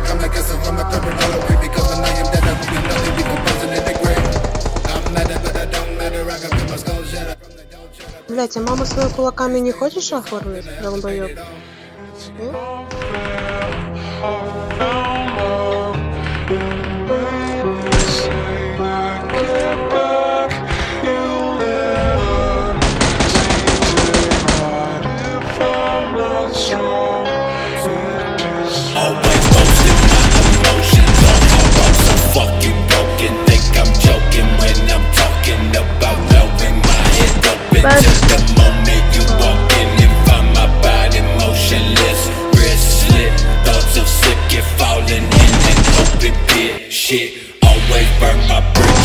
come like it's a from a cover all away because when I am dead I will be nothing decomposing in the grave. I'm mad but I don't matter, I can feel my skull shatter from the don't shut up. Блять, а мама своими кулаками не хочешь оформить, долбоёб? Always posting my emotions on my walls, so fucking broken. Think I'm joking when I'm talking about blowing my head open. Just the moment you walk in and find my body motionless, wrist slit, thoughts of slipping, falling in and open pit. Shit, always burn my bridge.